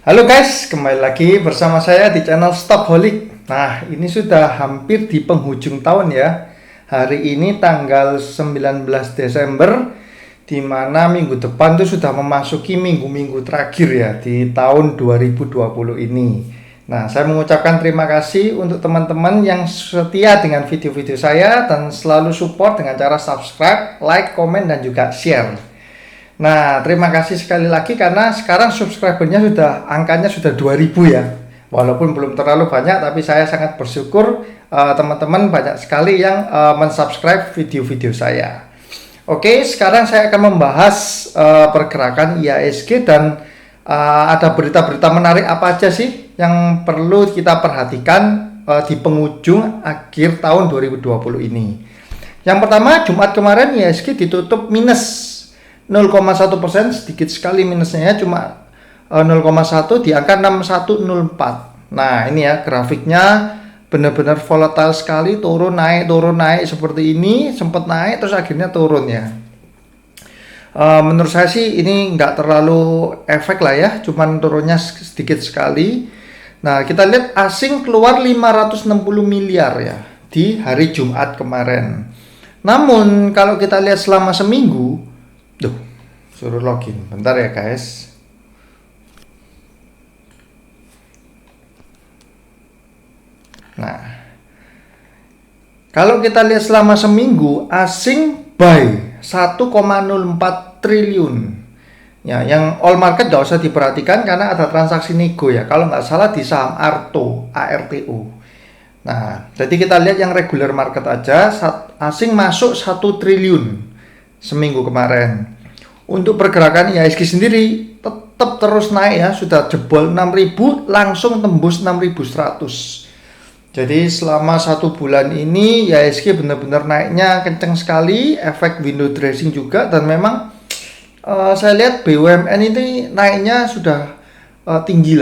Halo guys, kembali lagi bersama saya di channel Stockaholic. Nah, ini sudah hampir di penghujung tahun ya. Hari ini tanggal 19 Desember, di mana minggu depan tuh sudah memasuki minggu-minggu terakhir ya di tahun 2020 ini. Nah, saya mengucapkan terima kasih untuk teman-teman yang setia dengan video-video saya dan selalu support dengan cara subscribe, like, komen, dan juga share. Nah, terima kasih sekali lagi karena sekarang subscribernya angkanya sudah 2000 ya. Walaupun belum terlalu banyak, tapi saya sangat bersyukur teman-teman banyak sekali yang mensubscribe video-video saya. Oke, sekarang saya akan membahas pergerakan IHSG dan ada berita-berita menarik apa aja sih yang perlu kita perhatikan di penghujung akhir tahun 2020 ini. Yang pertama, Jumat kemarin IHSG ditutup minus 0,1%, sedikit sekali minusnya ya, cuma 0,1 di angka 6104. Nah, ini ya grafiknya benar-benar volatile sekali, turun naik seperti ini, sempat naik terus akhirnya turun ya. Menurut saya sih ini nggak terlalu efek lah ya, cuman turunnya sedikit sekali. Nah, kita lihat asing keluar 560 miliar ya di hari Jumat kemarin. Namun kalau kita lihat selama seminggu, suruh login bentar ya guys. Nah, kalau kita lihat selama seminggu, asing buy 1,04 triliun ya, yang all market gak usah diperhatikan karena ada transaksi nego ya, kalau nggak salah di saham ARTO. Nah, jadi kita lihat yang regular market aja, asing masuk 1 triliun seminggu kemarin. Untuk pergerakan IHSG sendiri tetap terus naik ya, sudah jebol 6.000, langsung tembus 6.100. Jadi selama 1 bulan ini IHSG benar-benar naiknya kenceng sekali, efek window dressing juga, dan memang saya lihat BUMN ini naiknya sudah tinggi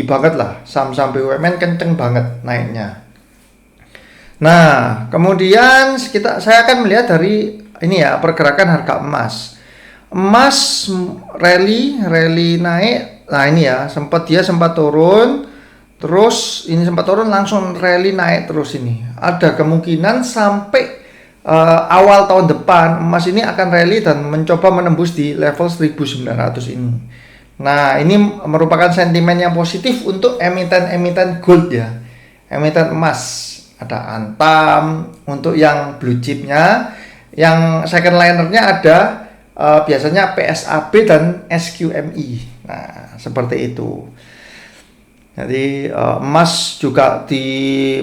banget lah, saham-saham BUMN kenceng banget naiknya. Nah, kemudian saya akan melihat dari ini ya, pergerakan harga emas. Emas rally naik. Nah, ini ya, sempat turun, terus ini sempat turun langsung rally naik terus. Ini ada kemungkinan sampai awal tahun depan emas ini akan rally dan mencoba menembus di level 1900 ini. Nah, ini merupakan sentimen yang positif untuk emiten gold ya, emiten emas. Ada Antam untuk yang blue chipnya, yang second linernya ada biasanya PSAB dan SQMI. Nah, seperti itu. Jadi emas juga di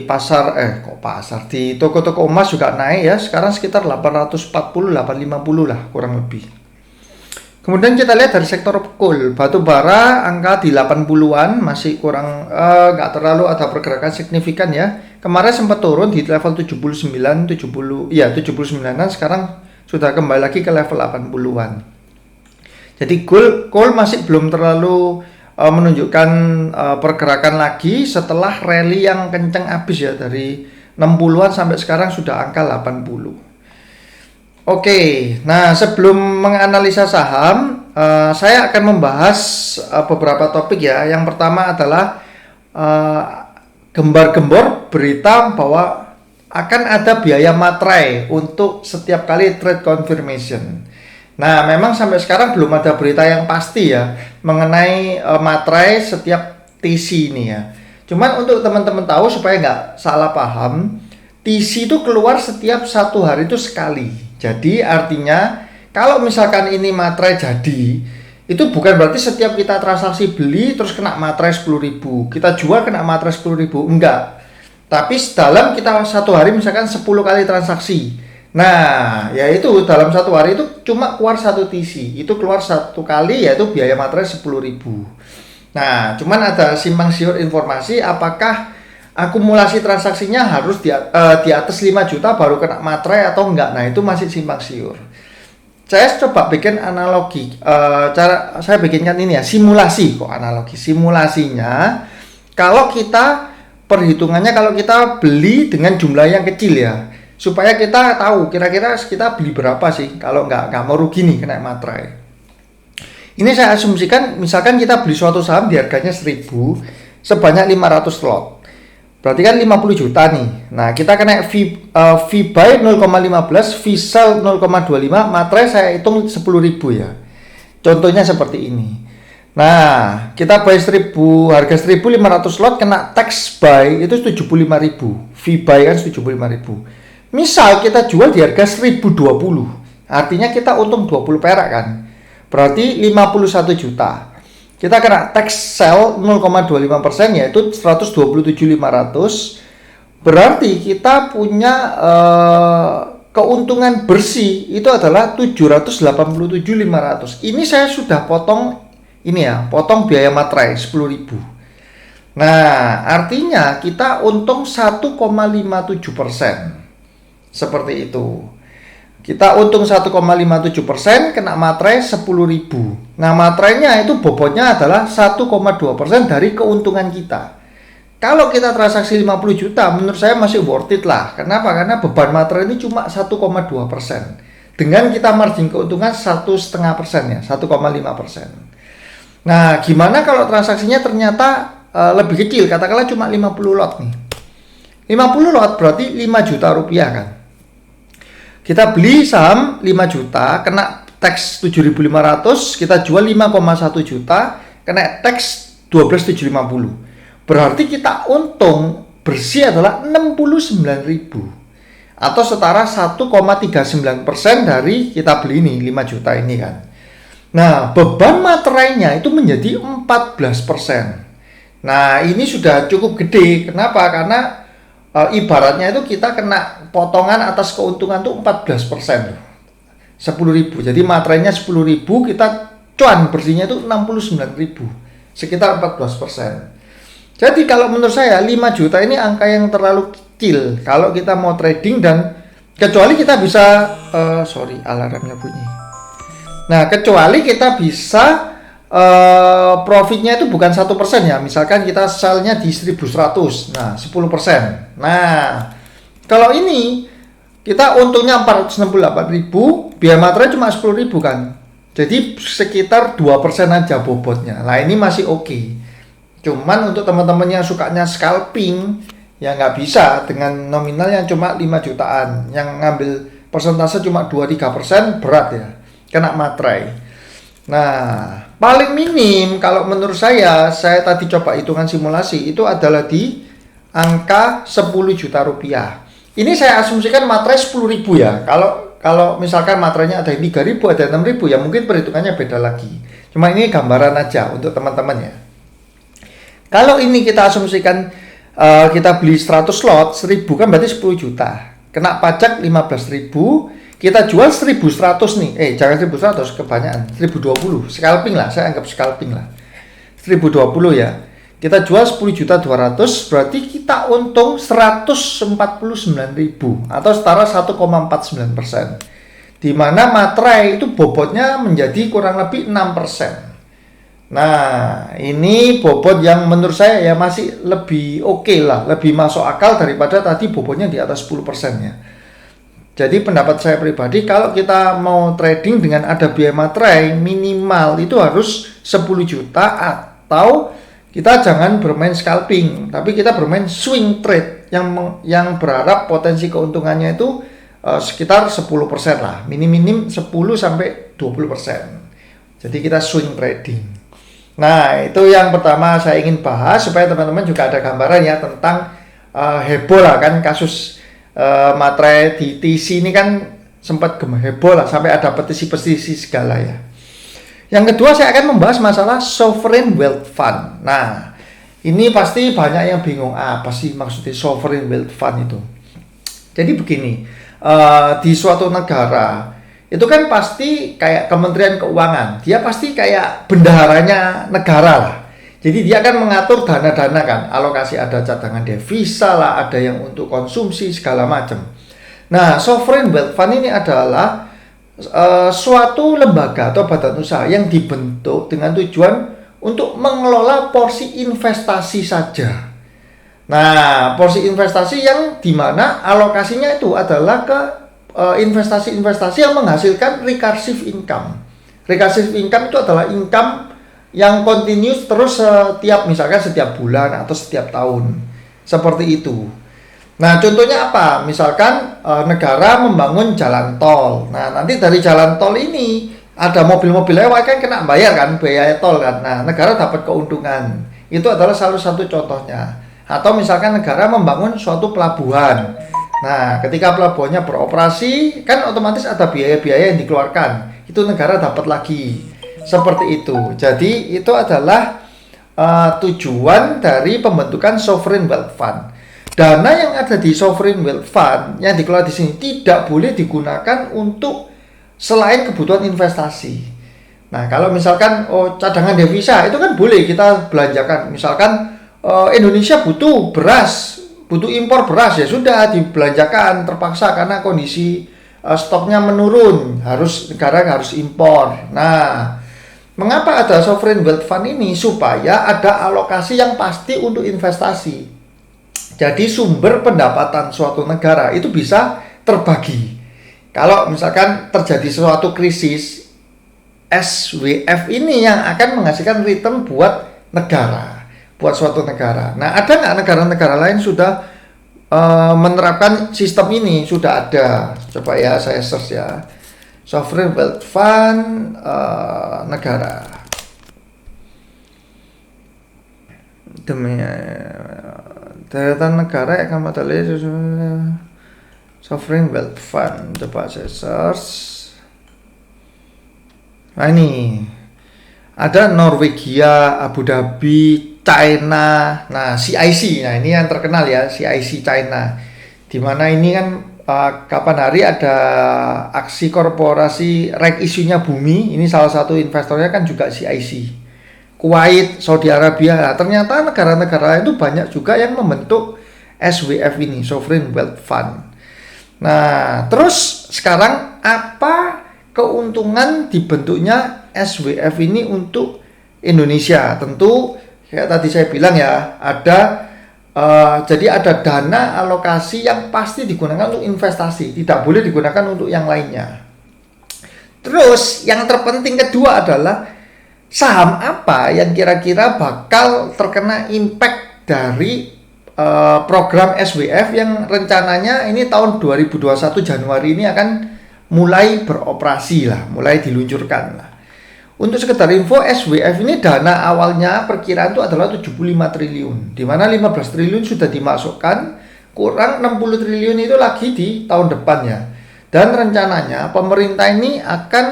di toko-toko emas juga naik ya. Sekarang sekitar 840, 850 lah kurang lebih. Kemudian kita lihat dari sektor coal, batu bara angka di 80-an, masih kurang nggak terlalu ada pergerakan signifikan ya. Kemarin sempat turun di level 79-an, sekarang sudah kembali lagi ke level 80-an. Jadi coal masih belum terlalu menunjukkan pergerakan lagi setelah rally yang kencang habis ya, dari 60-an sampai sekarang sudah angka 80. Oke, nah sebelum menganalisa saham, saya akan membahas beberapa topik ya. Yang pertama adalah gembar-gembor berita bahwa akan ada biaya materai untuk setiap kali trade confirmation. Nah, memang sampai sekarang belum ada berita yang pasti ya mengenai materai setiap TC ini ya. Cuman untuk teman-teman tahu supaya nggak salah paham, TC itu keluar setiap 1 hari itu sekali. Jadi artinya kalau misalkan ini materai jadi, itu bukan berarti setiap kita transaksi beli terus kena materai 10.000, kita jual kena materai 10.000, enggak. Tapi dalam kita 1 hari misalkan 10 kali transaksi, nah yaitu dalam 1 hari itu cuma keluar 1 TC, itu keluar 1 kali, yaitu biaya materai 10.000. Nah, cuman ada simpang siur informasi apakah akumulasi transaksinya harus di atas 5 juta baru kena materai atau enggak. Nah, itu masih simpang siur. Saya coba bikin analogi, cara saya bikinkan ini ya, simulasinya kalau kita perhitungannya, kalau kita beli dengan jumlah yang kecil ya, supaya kita tahu kira-kira kita beli berapa sih kalau nggak mau rugi nih kena materai. Ini saya asumsikan misalkan kita beli suatu saham di harganya 1000 sebanyak 500 lot. Berarti kan 50 juta nih. Nah, kita kena fee buy 0,15, fee sell 0,25, materai saya hitung 10.000 ya. Contohnya seperti ini. Nah, kita buy 1000, harga 1.500 lot kena tax buy itu 75.000. Fee buy kan 75.000. Misal kita jual di harga 1.020. Artinya kita untung 20 perak kan. Berarti 51 juta. Kita kena tax sell 0,25% yaitu 127.500. Berarti kita punya keuntungan bersih itu adalah 787.500. Ini saya sudah potong ini ya, potong biaya materai 10.000. Nah, artinya kita untung 1,57%. Seperti itu. Kita untung 1,57%, kena materai 10.000. Nah, materainya itu bobotnya adalah 1,2% dari keuntungan kita. Kalau kita transaksi 50 juta, menurut saya masih worth it lah. Kenapa? Karena beban materai ini cuma 1,2%. Dengan kita margin keuntungan 1,5% ya, 1,5%. Nah, gimana kalau transaksinya ternyata lebih kecil, katakanlah cuma 50 lot nih. 50 lot berarti 5 juta rupiah kan. Kita beli saham 5 juta, kena tax 7.500, kita jual 5,1 juta, kena tax 12.750. Berarti kita untung bersih adalah 69.000. Atau setara 1,39% dari kita beli ini 5 juta ini kan. Nah, beban materainya itu menjadi 14%. Nah, ini sudah cukup gede. Kenapa? Karena ibaratnya itu kita kena potongan atas keuntungan tuh 14%. 10.000. Jadi materainya 10.000, kita cuan bersihnya itu 69.000. Sekitar 14%. Jadi kalau menurut saya 5 juta ini angka yang terlalu kecil kalau kita mau trading, dan kecuali kita bisa alarmnya bunyi. Nah, kecuali kita bisa profitnya itu bukan 1% ya. Misalkan kita sell-nya di 1.100. Nah, 10%. Nah, kalau ini kita untungnya 468.000, biaya materai cuma 10.000 kan. Jadi sekitar 2% aja bobotnya. Nah, ini masih oke. Cuman untuk teman-teman yang sukanya scalping, ya nggak bisa dengan nominal yang cuma 5 jutaan. Yang ngambil persentase cuma 2-3%, berat ya. Kena materai. Nah, paling minim kalau menurut saya tadi coba hitungan simulasi itu adalah di angka 10 juta rupiah. Ini saya asumsikan materai 10.000 ya. Kalau misalkan materainya ada 3.000, ada 6.000 ya mungkin perhitungannya beda lagi. Cuma ini gambaran aja untuk teman-teman ya. Kalau ini kita asumsikan kita beli 100 lot, 1.000 kan berarti 10 juta. Kena pajak 15.000. Kita jual 1.100 nih. Jangan 1.100, kebanyakan. 1.020. Scalping lah, saya anggap scalping lah. 1.020 ya. Kita jual 10.200.000, berarti kita untung 149.000 atau setara 1,49%. Di mana materai itu bobotnya menjadi kurang lebih 6%. Nah, ini bobot yang menurut saya ya masih lebih oke lah, lebih masuk akal daripada tadi bobotnya di atas 10% ya. Jadi pendapat saya pribadi, kalau kita mau trading dengan ada biaya materai minimal itu harus 10 juta, atau kita jangan bermain scalping, tapi kita bermain swing trade yang berharap potensi keuntungannya itu sekitar 10% lah, minim 10 sampai 20%. Jadi kita swing trading. Nah, itu yang pertama saya ingin bahas supaya teman-teman juga ada gambaran ya tentang heboh lah kan kasus materai di TC ini kan sempat heboh lah sampai ada petisi-petisi segala ya. Yang kedua saya akan membahas masalah sovereign wealth fund. Nah, ini pasti banyak yang bingung apa sih maksudnya sovereign wealth fund itu. Jadi begini, di suatu negara itu kan pasti kayak Kementerian Keuangan, dia pasti kayak bendaharanya negara lah. Jadi dia akan mengatur dana-dana kan, alokasi ada cadangan devisa lah, ada yang untuk konsumsi segala macam. Nah, sovereign wealth fund ini adalah suatu lembaga atau badan usaha yang dibentuk dengan tujuan untuk mengelola porsi investasi saja. Nah, porsi investasi yang dimana alokasinya itu adalah ke investasi-investasi yang menghasilkan recursive income. Recursive income itu adalah income yang continuous terus misalkan setiap bulan atau setiap tahun. Seperti itu. Nah, contohnya apa? Misalkan negara membangun jalan tol. Nah, nanti dari jalan tol ini ada mobil-mobil lewat kan kena bayar kan biaya tol kan. Nah, negara dapat keuntungan. Itu adalah salah satu contohnya. Atau misalkan negara membangun suatu pelabuhan. Nah, ketika pelabuhannya beroperasi, kan otomatis ada biaya-biaya yang dikeluarkan. Itu negara dapat lagi. Seperti itu. Jadi, itu adalah tujuan dari pembentukan Sovereign Wealth Fund. Dana yang ada di Sovereign Wealth Fund yang dikelola di sini tidak boleh digunakan untuk selain kebutuhan investasi. Nah, kalau misalkan cadangan devisa itu kan boleh kita belanjakan. Misalkan Indonesia butuh beras, butuh impor beras, ya sudah dibelanjakan terpaksa karena kondisi stoknya menurun, negara harus impor. Nah, mengapa ada sovereign wealth fund ini? Supaya ada alokasi yang pasti untuk investasi. Jadi sumber pendapatan suatu negara itu bisa terbagi. Kalau misalkan terjadi suatu krisis, SWF ini yang akan menghasilkan return buat negara, buat suatu negara. Nah, ada nggak negara-negara lain sudah menerapkan sistem ini? Sudah ada. Coba ya saya search ya. Sovereign Wealth Fund negara. Demi deretan negara yang akan Sovereign Wealth Fund. Coba saya search. Nah, ini ada Norwegia, Abu Dhabi, China. Nah, CIC. Nah, ini yang terkenal ya, CIC China. Dimana ini kan kapan hari ada aksi korporasi reg isunya bumi. Ini salah satu investornya kan juga CIC. Kuwait, Saudi Arabia. Nah, ternyata negara-negara itu banyak juga yang membentuk SWF ini, Sovereign Wealth Fund. Nah, terus sekarang apa keuntungan dibentuknya SWF ini untuk Indonesia? Tentu kayak tadi saya bilang ya, jadi ada dana alokasi yang pasti digunakan untuk investasi, tidak boleh digunakan untuk yang lainnya. Terus yang terpenting kedua adalah saham apa yang kira-kira bakal terkena impact dari program SWF yang rencananya ini tahun 2021 Januari ini akan mulai beroperasi lah, mulai diluncurkan lah. Untuk sekedar info, SWF ini dana awalnya perkiraan itu adalah 75 triliun, di mana 15 triliun sudah dimasukkan, kurang 60 triliun itu lagi di tahun depannya. Dan rencananya pemerintah ini akan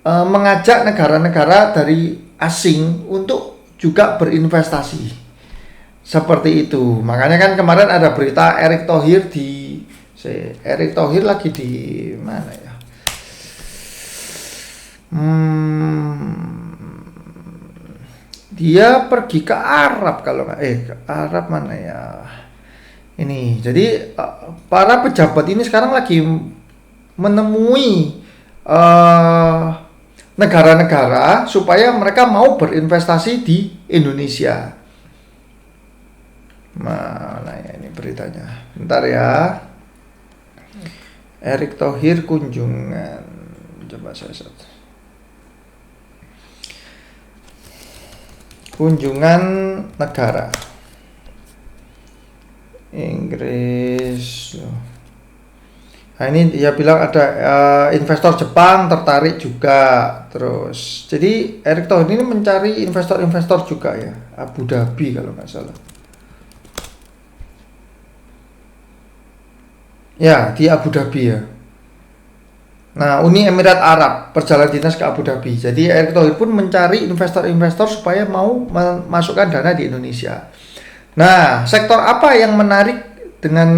mengajak negara-negara dari asing untuk juga berinvestasi. Seperti itu. Makanya kan kemarin ada berita Erick Thohir lagi di mana ya? Dia pergi ke Arab kalau nggak ke Arab mana ya? Ini. Jadi para pejabat ini sekarang lagi menemui negara-negara supaya mereka mau berinvestasi di Indonesia. Mana ya ini beritanya? Bentar ya. Erick Thohir kunjungan. Coba saya search. Kunjungan negara Inggris. Nah, ini dia bilang ada investor Jepang tertarik juga. Terus jadi Erick Thohir ini mencari investor-investor juga ya, Abu Dhabi kalau nggak salah. Ya, di Abu Dhabi ya. Nah, Uni Emirat Arab, perjalanan dinas ke Abu Dhabi. Jadi Erick Thohir pun mencari investor-investor supaya mau memasukkan dana di Indonesia. Nah, sektor apa yang menarik dengan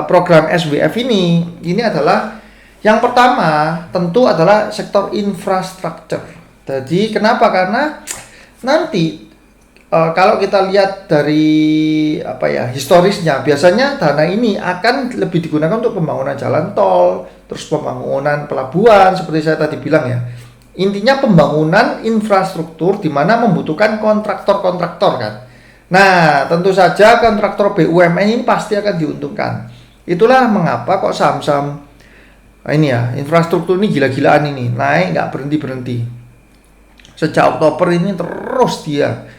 program SWF ini? Ini adalah yang pertama tentu adalah sektor infrastruktur. Jadi kenapa? Karena nanti kalau kita lihat dari historisnya, biasanya dana ini akan lebih digunakan untuk pembangunan jalan tol, terus pembangunan pelabuhan seperti saya tadi bilang ya. Intinya pembangunan infrastruktur di mana membutuhkan kontraktor-kontraktor kan. Nah, tentu saja kontraktor BUMN ini pasti akan diuntungkan. Itulah mengapa kok saham-saham Nah, ini ya, infrastruktur ini gila-gilaan ini, naik nggak berhenti-berhenti. Sejak Oktober ini terus dia.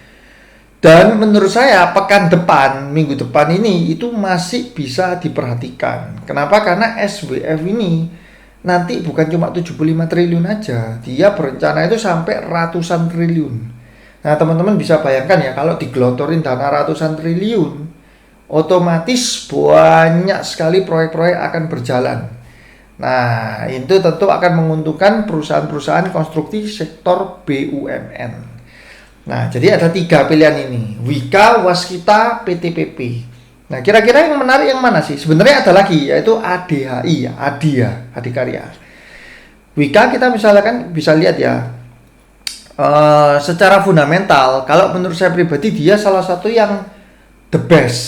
Dan menurut saya pekan depan, minggu depan ini itu masih bisa diperhatikan. Kenapa? Karena SWF ini nanti bukan cuma 75 triliun aja, dia berencana itu sampai ratusan triliun. Nah, teman-teman bisa bayangkan ya, kalau digelotorin dana ratusan triliun, otomatis banyak sekali proyek-proyek akan berjalan. Nah, itu tentu akan menguntungkan perusahaan-perusahaan konstruksi sektor BUMN. Nah, jadi ada 3 pilihan ini, Wika, Waskita, PTPP. Nah, kira-kira yang menarik yang mana sih? Sebenarnya ada lagi, yaitu ADHI ya, Adikarya. Wika kita misalnya kan bisa lihat ya, secara fundamental, kalau menurut saya pribadi dia salah satu yang the best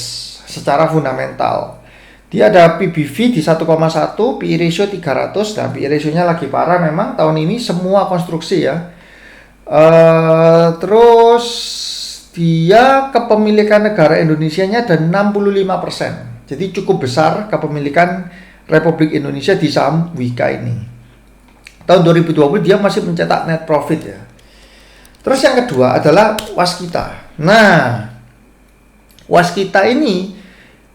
secara fundamental. Dia ada PBV di 1,1, PE ratio 300. Nah, PE ratio-nya lagi parah memang tahun ini semua konstruksi ya. Terus dia kepemilikan negara Indonesianya ada 65%. Jadi cukup besar kepemilikan Republik Indonesia di saham Wika ini. Tahun 2020 dia masih mencetak net profit ya. Terus yang kedua adalah Waskita. Nah, Waskita ini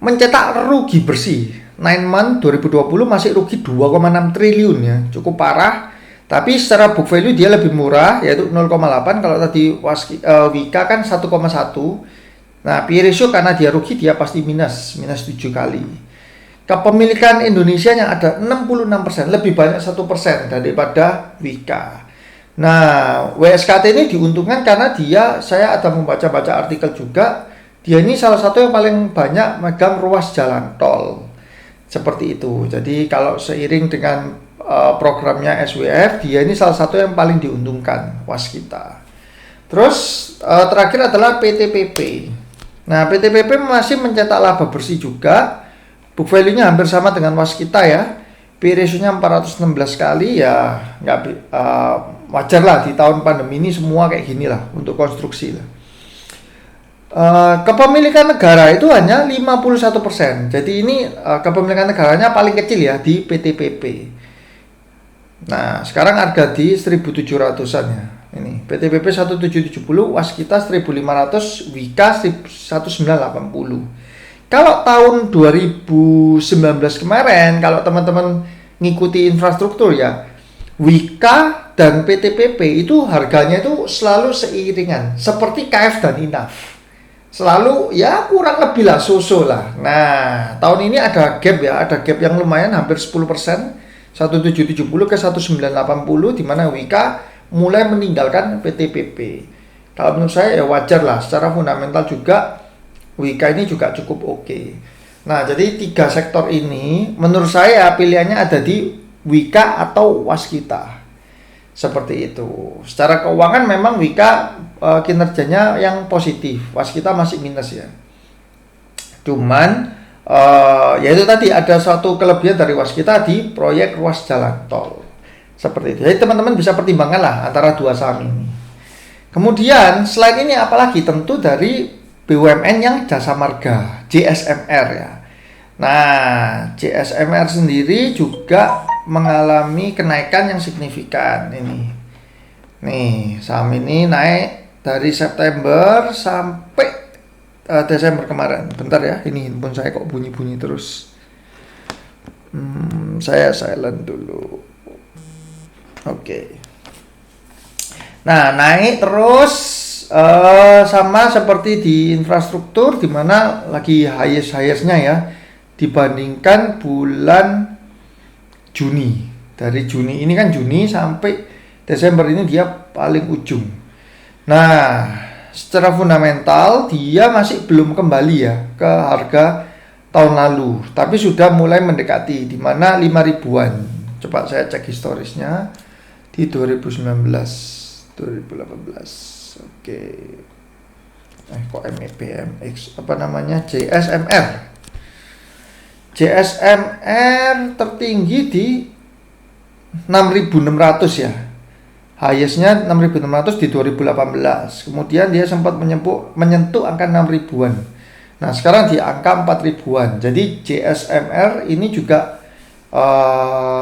mencetak rugi bersih. 9 month 2020 masih rugi 2,6 triliun ya. Cukup parah. Tapi secara book value dia lebih murah, yaitu 0,8. Kalau tadi Wika kan 1,1. Nah, PE ratio karena dia rugi dia pasti minus 7 kali. Kepemilikan Indonesia yang ada 66%, lebih banyak 1% daripada Wika. Nah, WSKT ini diuntungkan karena saya ada membaca-baca artikel juga, dia ini salah satu yang paling banyak megang ruas jalan tol. Seperti itu. Jadi kalau seiring dengan programnya SWF, dia ini salah satu yang paling diuntungkan, Waskita. Terus terakhir adalah PTPP. Nah, PTPP masih mencetak laba bersih juga. Book value-nya hampir sama dengan Waskita ya. PE ratio-nya 416 kali ya, wajar lah di tahun pandemi ini semua kayak gini lah untuk konstruksi lah. Kepemilikan negara itu hanya 51%. Jadi ini kepemilikan negaranya paling kecil ya di PTPP. Nah, sekarang harga di 1.700-an ya. Ini PTPP 1770, Waskita 1.500, Wika 1.980. Kalau tahun 2019 kemarin, kalau teman-teman ngikuti infrastruktur ya, Wika dan PTPP itu harganya itu selalu seiringan, seperti KF dan INAF. Selalu ya kurang lebih lah so-so lah. Nah, tahun ini ada gap ya, ada gap yang lumayan hampir 10%, 1770 ke 1980, di mana Wika mulai meninggalkan PTPP. Kalau menurut saya ya wajar lah, secara fundamental juga Wika ini juga cukup oke. Nah, jadi 3 sektor ini menurut saya pilihannya ada di Wika atau Waskita. Seperti itu. Secara keuangan memang Wika kinerjanya yang positif, Waskita masih minus ya. Cuman ya itu tadi ada suatu kelebihan dari Waskita di proyek ruas jalan tol. Seperti itu. Jadi teman-teman bisa pertimbangkan lah antara 2 saham ini. Kemudian selain ini apalagi, tentu dari BUMN yang jasa marga, JSMR ya. Nah, JSMR sendiri juga mengalami kenaikan yang signifikan ini. Nih, saham ini naik dari September sampai Desember kemarin. Bentar ya, ini handphone saya kok bunyi-bunyi terus. Saya silent dulu. Oke. Nah, naik terus sama seperti di infrastruktur, di mana lagi highest-nya ya dibandingkan bulan Juni. Dari Juni ini kan Juni sampai Desember ini dia paling ujung. Nah, secara fundamental dia masih belum kembali ya ke harga tahun lalu, tapi sudah mulai mendekati di mana 5.000-an. Coba saya cek historisnya di 2019, 2018. Oke. Kok MEPMX apa namanya? JSMR. JSMR tertinggi di 6.600 ya. Highest-nya 6.600 di 2018. Kemudian dia sempat menyentuh angka 6.000-an. Nah, sekarang di angka 4.000-an. Jadi JSMR ini juga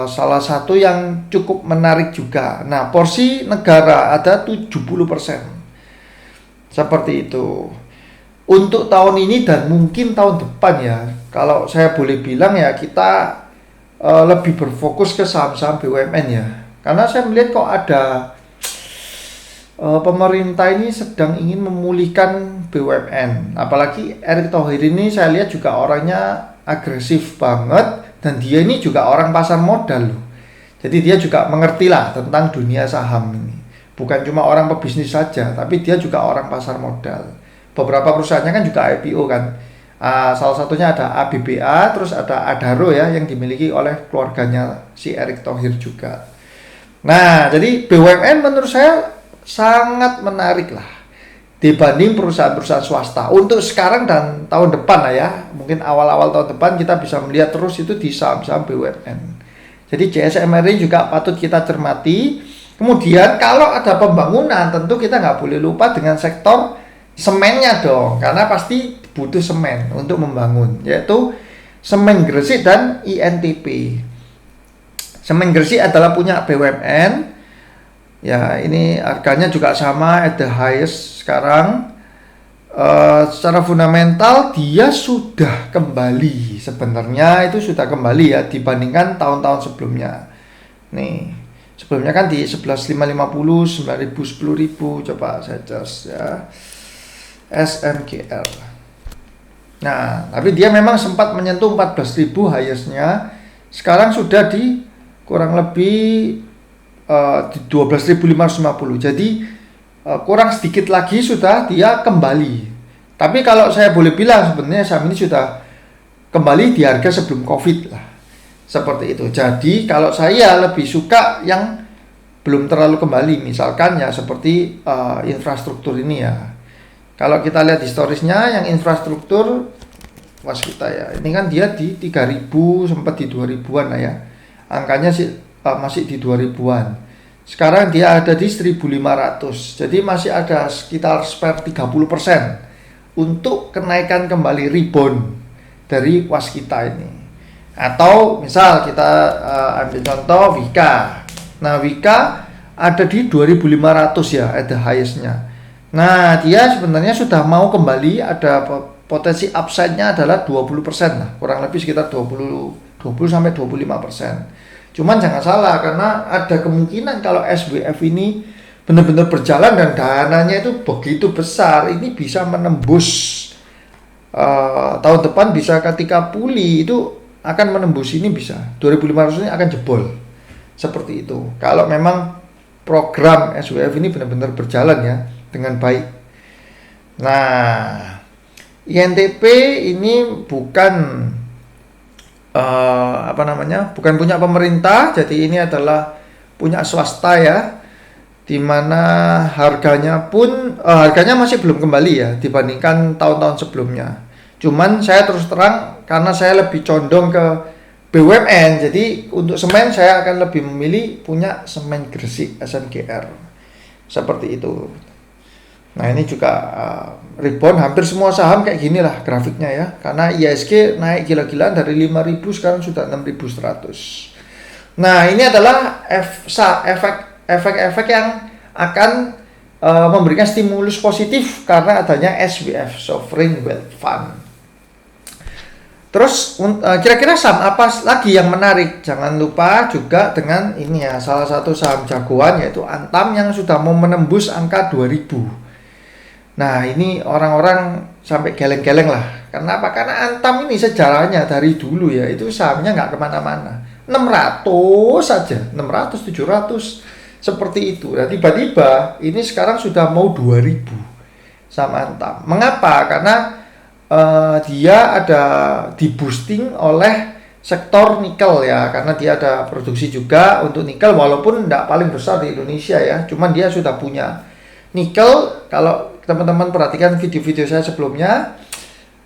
salah satu yang cukup menarik juga. Nah, porsi negara ada 70%. Seperti itu. Untuk tahun ini dan mungkin tahun depan ya, kalau saya boleh bilang ya, kita lebih berfokus ke saham-saham BUMN ya. Karena saya melihat kok ada pemerintah ini sedang ingin memulihkan BUMN. Apalagi Erick Thohir ini saya lihat juga orangnya agresif banget, dan dia ini juga orang pasar modal loh. Jadi dia juga mengerti lah tentang dunia saham ini. Bukan cuma orang pebisnis saja, tapi dia juga orang pasar modal. Beberapa perusahaannya kan juga IPO kan. Salah satunya ada ABBA, terus ada Adaro ya, yang dimiliki oleh keluarganya si Erick Thohir juga. Nah, jadi BUMN menurut saya sangat menarik lah dibanding perusahaan-perusahaan swasta untuk sekarang dan tahun depan lah ya. Mungkin awal-awal tahun depan kita bisa melihat terus itu di saham-saham BUMN. Jadi CSMR ini juga patut kita cermati. Kemudian kalau ada pembangunan, tentu kita nggak boleh lupa dengan sektor semennya dong, karena pasti butuh semen untuk membangun, yaitu Semen Gresik dan INTP. Semen Gresik adalah punya BUMN. Ya, ini harganya juga sama at the highest sekarang. Secara fundamental dia sudah kembali, sebenarnya itu sudah kembali ya dibandingkan tahun-tahun sebelumnya. Nih, sebelumnya kan di 11.550, 9.000, 10.000. Coba saya cek ya. SMGR. Nah, tapi dia memang sempat menyentuh 14.000 highest-nya. Sekarang sudah di kurang lebih di 12.550. Jadi kurang sedikit lagi sudah dia kembali. Tapi kalau saya boleh bilang sebenarnya saham ini sudah kembali di harga sebelum Covid lah. Seperti itu. Jadi kalau saya lebih suka yang belum terlalu kembali, misalkan ya seperti infrastruktur ini ya. Kalau kita lihat historisnya yang infrastruktur waskita ya. Ini kan dia di 3.000, sempat di 2.000-an lah ya. Angkanya sih masih di 2000-an. Sekarang dia ada di 1.500. Jadi masih ada sekitar spare 30% untuk kenaikan kembali rebound dari waskita ini. Atau misal kita ambil contoh Wika. Nah, Wika ada di 2.500 ya, ada highest-nya. Nah, dia sebenarnya sudah mau kembali, ada potensi upside-nya adalah 20% lah, kurang lebih sekitar 20 sampai 25%. Cuman jangan salah, karena ada kemungkinan kalau SWF ini benar-benar berjalan dan dananya itu begitu besar, ini bisa menembus tahun depan, bisa ketika pulih itu akan menembus ini, bisa 2.500 ini akan jebol. Seperti itu. Kalau memang program SWF ini benar-benar berjalan ya dengan baik. Nah, INTP ini bukan bukan punya pemerintah, jadi ini adalah punya swasta ya, dimana harganya masih belum kembali ya dibandingkan tahun-tahun sebelumnya. Cuman saya terus terang, karena saya lebih condong ke BUMN, jadi untuk semen saya akan lebih memilih punya Semen Gresik SMGR seperti itu. Nah, ini juga rebound, hampir semua saham kayak gini lah grafiknya ya, karena IHSG naik gila-gilaan dari 5.000 sekarang sudah 6.100. Nah, ini adalah efek-efek yang akan memberikan stimulus positif karena adanya SWF, Sovereign Wealth Fund. Terus kira-kira saham apa lagi yang menarik? Jangan lupa juga dengan ini ya, salah satu saham jagoan yaitu Antam yang sudah mau menembus angka 2.000. Nah, ini orang-orang sampai geleng-geleng lah. Kenapa? Karena Antam ini sejarahnya dari dulu ya, itu sahamnya nggak kemana-mana. 600 saja, 600, 700, seperti itu. Dan tiba-tiba ini sekarang sudah mau 2.000 sama Antam. Mengapa? Karena dia ada di boosting oleh sektor nikel ya, karena dia ada produksi juga untuk nikel, walaupun tidak paling besar di Indonesia ya, cuman dia sudah punya nikel. Kalau teman-teman perhatikan video-video saya sebelumnya,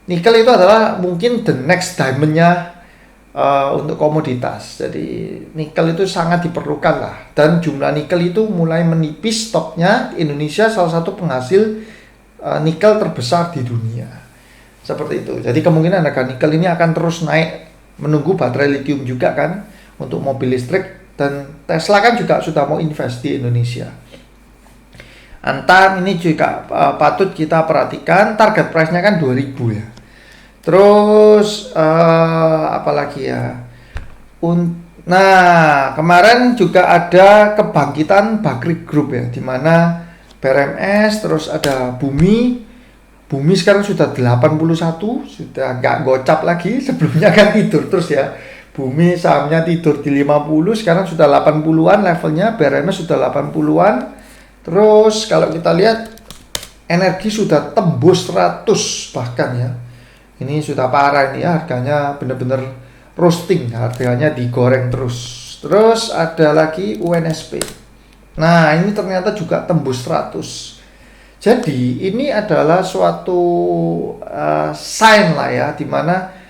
nikel itu adalah mungkin the next diamond-nya untuk komoditas. Jadi nikel itu sangat diperlukan lah, dan jumlah nikel itu mulai menipis stoknya. Indonesia salah satu penghasil nikel terbesar di dunia. Seperti itu. Jadi kemungkinan harga nikel ini akan terus naik, menunggu baterai lithium juga kan. untuk mobil listrik, dan Tesla kan juga sudah mau invest di Indonesia. Antam ini juga patut kita perhatikan, target price-nya kan 2000 ya. Terus apalagi ya? Nah, kemarin juga ada kebangkitan Bakri Group ya, di mana BRMS, terus ada Bumi sekarang sudah 81, sudah nggak gocap lagi. Sebelumnya kan tidur terus ya. Bumi sahamnya tidur di 50, sekarang sudah 80-an levelnya, BRMS sudah 80-an. Terus kalau kita lihat energi sudah tembus 100 bahkan ya. Ini sudah parah ini ya, harganya bener-bener roasting, harganya digoreng terus. Terus ada lagi UNSP. Nah, ini ternyata juga tembus 100. Jadi ini adalah suatu sign lah ya, dimana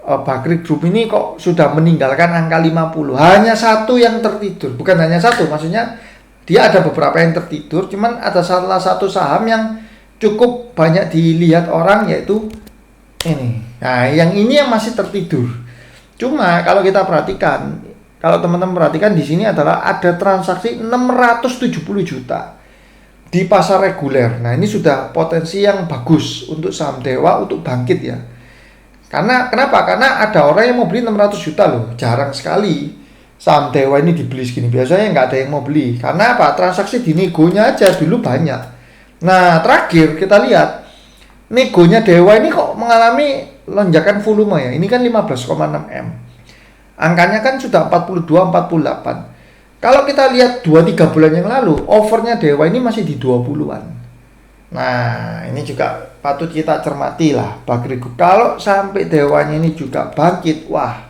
Bakri Group ini kok sudah meninggalkan angka 50. Hanya satu yang tertidur, bukan hanya satu, maksudnya dia ada beberapa yang tertidur, cuman ada salah satu saham yang cukup banyak dilihat orang, yaitu ini. Nah, yang ini yang masih tertidur. Cuma kalau kita perhatikan, kalau teman-teman perhatikan di sini adalah ada transaksi 670 juta di pasar reguler. Nah, ini sudah potensi yang bagus untuk saham Dewa untuk bangkit ya. Karena kenapa? Karena ada orang yang mau beli 600 juta loh. Jarang sekali saham Dewa ini dibeli segini. Biasanya nggak ada yang mau beli. Karena apa? Transaksi di negonya aja dulu banyak. Nah, terakhir kita lihat negonya Dewa ini kok mengalami lonjakan volume ya. Ini kan 15,6 M. Angkanya kan sudah 42, 48. Kalau kita lihat 2-3 bulan yang lalu, overnya Dewa ini masih di 20-an. Nah, ini juga patut kita cermati lah Bakri Group. Kalau sampai Dewanya ini juga bangkit, wah,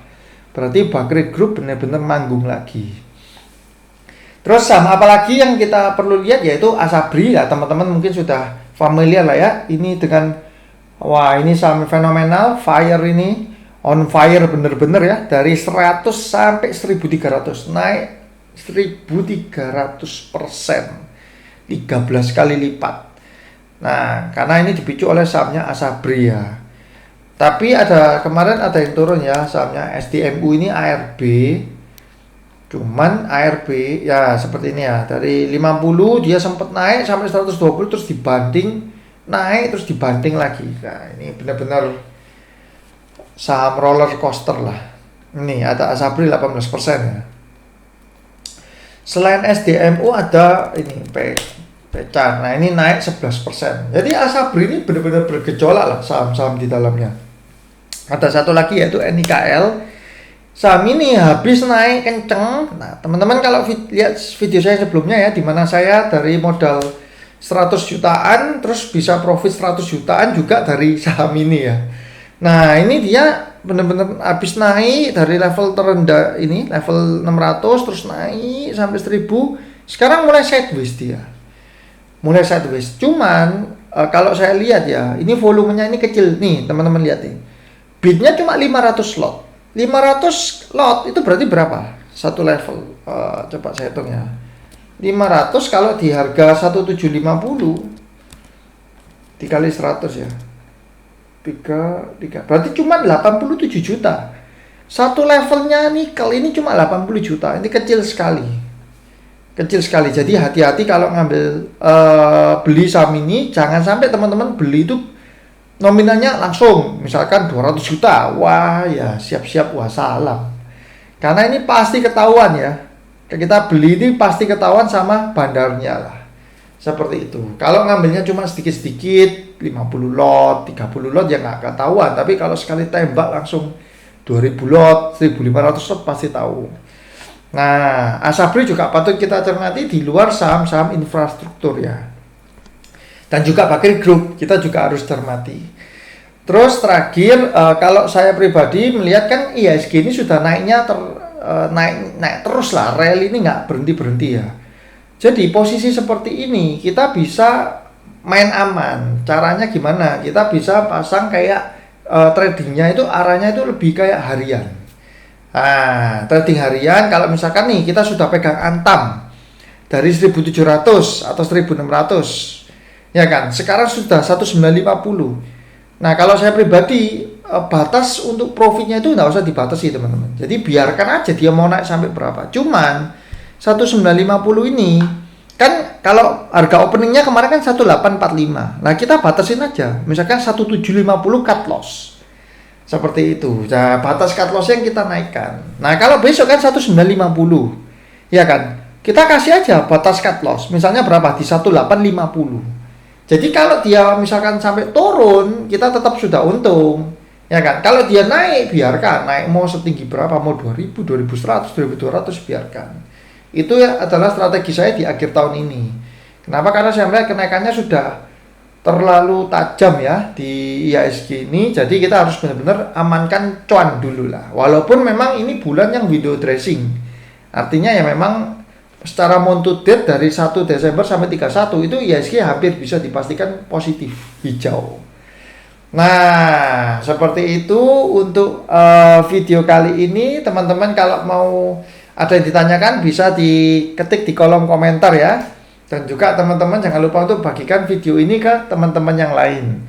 berarti Bakri Group benar-benar manggung lagi. Terus saham apa lagi yang kita perlu lihat, yaitu Asabri ya, teman-teman mungkin sudah familiar lah ya. Ini dengan, wah, ini saham fenomenal, fire ini, on fire bener-bener ya, dari 100 sampai 1300, naik 1300%, 13 kali lipat. Nah, karena ini dipicu oleh sahamnya Asabri ya. Tapi kemarin ada yang turun ya, sahamnya SDMU ini ARB. Cuman ARB ya seperti ini ya, dari 50 dia sempat naik sampai 120, terus dibanting, naik terus dibanting lagi. Nah, ini benar-benar saham roller coaster lah. Ini ada Asabri 18% ya. Selain SDMU ada ini Pecan. Nah, ini naik 11%. Jadi Asabri ini benar-benar bergejolak lah saham-saham di dalamnya. Ada satu lagi yaitu NIKL. Saham ini habis naik kenceng. Nah, teman-teman kalau lihat video saya sebelumnya ya, di mana saya dari modal 100 jutaan terus bisa profit 100 jutaan juga dari saham ini ya. Nah, ini dia benar-benar habis naik dari level terendah ini, level 600 terus naik sampai 1000. Sekarang mulai sideways dia. Mulai sideways. Cuman kalau saya lihat ya, ini volumenya ini kecil nih, teman-teman lihat nih. Bidnya cuma 500 lot. 500 lot itu berarti berapa? Satu level. Coba saya hitung ya. 500 kalau di harga 1750 dikali 100 ya. 3 berarti cuma 87 juta. Satu levelnya nikel ini cuma 80 juta. Ini kecil sekali. Kecil sekali. Jadi hati-hati kalau ngambil beli saham ini, jangan sampai teman-teman beli itu nominalnya langsung misalkan 200 juta. Wah, ya siap-siap wassalam. Karena ini pasti ketahuan ya. Kita beli ini pasti ketahuan sama bandarnya lah. Seperti itu. Kalau ngambilnya cuma sedikit-sedikit, 50 lot, 30 lot ya nggak ketahuan. Tapi kalau sekali tembak langsung 2000 lot, 1500 lot pasti tahu. Nah, Asabri juga patut kita cermati di luar saham-saham infrastruktur ya. Dan juga Bakri Group kita juga harus cermati. Terus terakhir, kalau saya pribadi melihat kan IHSG ini sudah naiknya naik terus lah, rally ini nggak berhenti-berhenti ya. Jadi posisi seperti ini kita bisa main aman. Caranya gimana? Kita bisa pasang kayak tradingnya itu arahnya itu lebih kayak harian. Nah, trading harian kalau misalkan nih kita sudah pegang Antam dari 1700 atau 1600 ya kan, sekarang sudah 1950. Nah, kalau saya pribadi batas untuk profitnya itu nggak usah dibatasi teman-teman. Jadi biarkan aja dia mau naik sampai berapa. Cuman 1950 ini kan kalau harga openingnya kemarin kan 1845. Nah kita batasin aja. Misalkan 1750 cut loss. Seperti itu. Nah batas cut loss yang kita naikkan. Nah kalau besok kan 1950. Ya kan? Kita kasih aja batas cut loss. Misalnya berapa? Di 1850. Jadi kalau dia misalkan sampai turun, kita tetap sudah untung. Ya kan? Kalau dia naik, biarkan. Naik mau setinggi berapa? Mau 2000, 2100, 2200, biarkan. Itu ya adalah strategi saya di akhir tahun ini. Kenapa? Karena saya melihat kenaikannya sudah terlalu tajam ya di IHSG ini. Jadi kita harus benar-benar amankan cuan dulu lah. Walaupun memang ini bulan yang window dressing. Artinya ya memang secara month to date dari 1 Desember sampai 31 itu IHSG hampir bisa dipastikan positif, hijau. Nah, seperti itu untuk video kali ini. Teman-teman kalau mau ada yang ditanyakan bisa diketik di kolom komentar ya. Dan juga teman-teman jangan lupa untuk bagikan video ini ke teman-teman yang lain.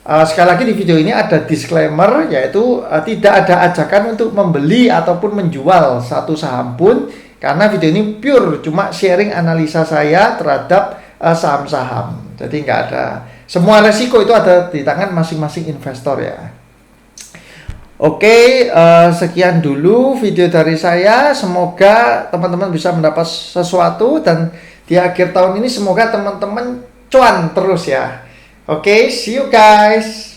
Sekali lagi di video ini ada disclaimer, yaitu tidak ada ajakan untuk membeli ataupun menjual satu saham pun, karena video ini pure cuma sharing analisa saya terhadap saham-saham. Jadi nggak ada, semua resiko itu ada di tangan masing-masing investor ya. Oke, sekian dulu video dari saya. Semoga teman-teman bisa mendapat sesuatu dan di akhir tahun ini semoga teman-teman cuan terus ya. Oke, see you guys.